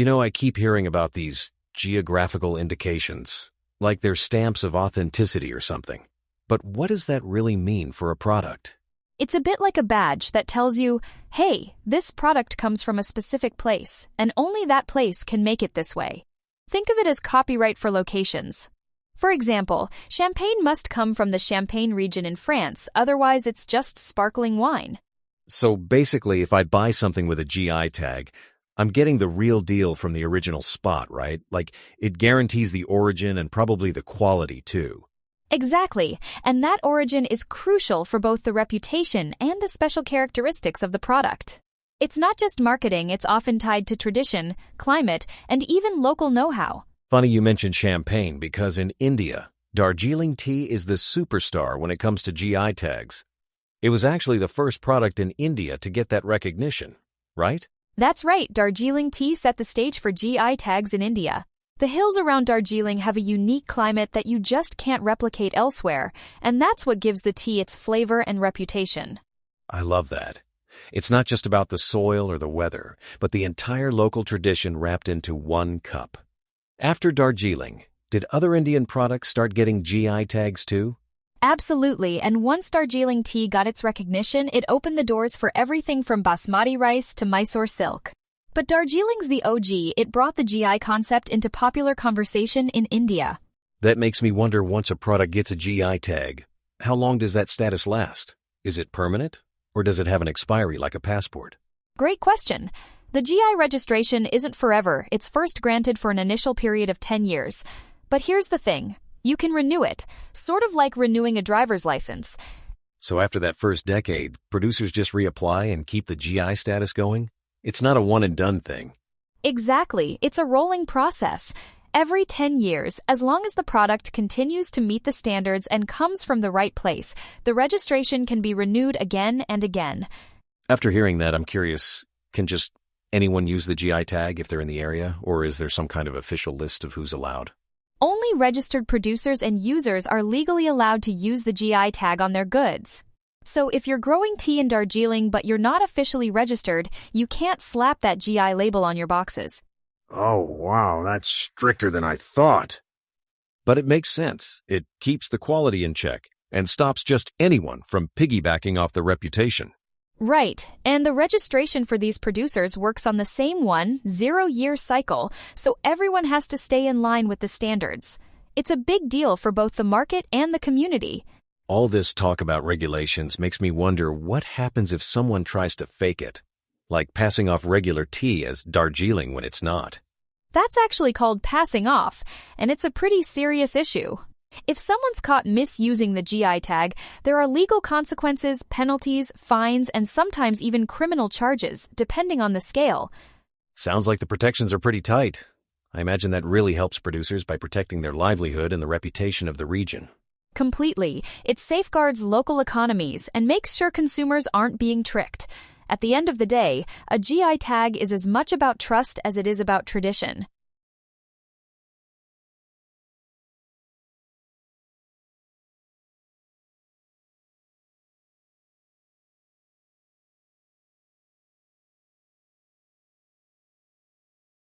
I keep hearing about these geographical indications, like they're stamps of authenticity or something. But what does that really mean for a product? It's a bit like a badge that tells you, hey, this product comes from a specific place, and only that place can make it this way. Think of it as copyright for locations. For example, champagne must come from the Champagne region in France, otherwise it's just sparkling wine. So basically, if I buy something with a GI tag, I'm getting the real deal from the original spot, right? Like, it guarantees the origin and probably the quality, too. Exactly, and that origin is crucial for both the reputation and the special characteristics of the product. It's not just marketing, it's often tied to tradition, climate, and even local know-how. Funny you mentioned champagne because in India, Darjeeling tea is the superstar when it comes to GI tags. It was actually the first product in India to get that recognition, right? That's right, Darjeeling tea set the stage for GI tags in India. The hills around Darjeeling have a unique climate that you just can't replicate elsewhere, and that's what gives the tea its flavor and reputation. I love that. It's not just about the soil or the weather, but the entire local tradition wrapped into one cup. After Darjeeling, did other Indian products start getting GI tags too? Absolutely, and once Darjeeling tea got its recognition, it opened the doors for everything from basmati rice to Mysore silk. But Darjeeling's the OG, it brought the GI concept into popular conversation in India. That makes me wonder, once a product gets a GI tag, how long does that status last? Is it permanent, or does it have an expiry like a passport? Great question. The GI registration isn't forever, it's first granted for an initial period of 10 years. But here's the thing, you can renew it, sort of like renewing a driver's license. So after that first decade, producers just reapply and keep the GI status going? It's not a one-and-done thing. Exactly, it's a rolling process. Every 10 years, as long as the product continues to meet the standards and comes from the right place, the registration can be renewed again and again. After hearing that, I'm curious, can just anyone use the GI tag if they're in the area, or is there some kind of official list of who's allowed? Only registered producers and users are legally allowed to use the GI tag on their goods. So if you're growing tea in Darjeeling but you're not officially registered, you can't slap that GI label on your boxes. Oh, wow, that's stricter than I thought. But it makes sense. It keeps the quality in check and stops just anyone from piggybacking off the reputation. Right, and the registration for these producers works on the same 0-year cycle, so everyone has to stay in line with the standards. It's a big deal for both the market and the community. All this talk about regulations makes me wonder what happens if someone tries to fake it, like passing off regular tea as Darjeeling when it's not. That's actually called passing off, and it's a pretty serious issue. If someone's caught misusing the GI tag, there are legal consequences, penalties, fines, and sometimes even criminal charges, depending on the scale. Sounds like the protections are pretty tight. I imagine that really helps producers by protecting their livelihood and the reputation of the region. Completely. It safeguards local economies and makes sure consumers aren't being tricked. At the end of the day, a GI tag is as much about trust as it is about tradition.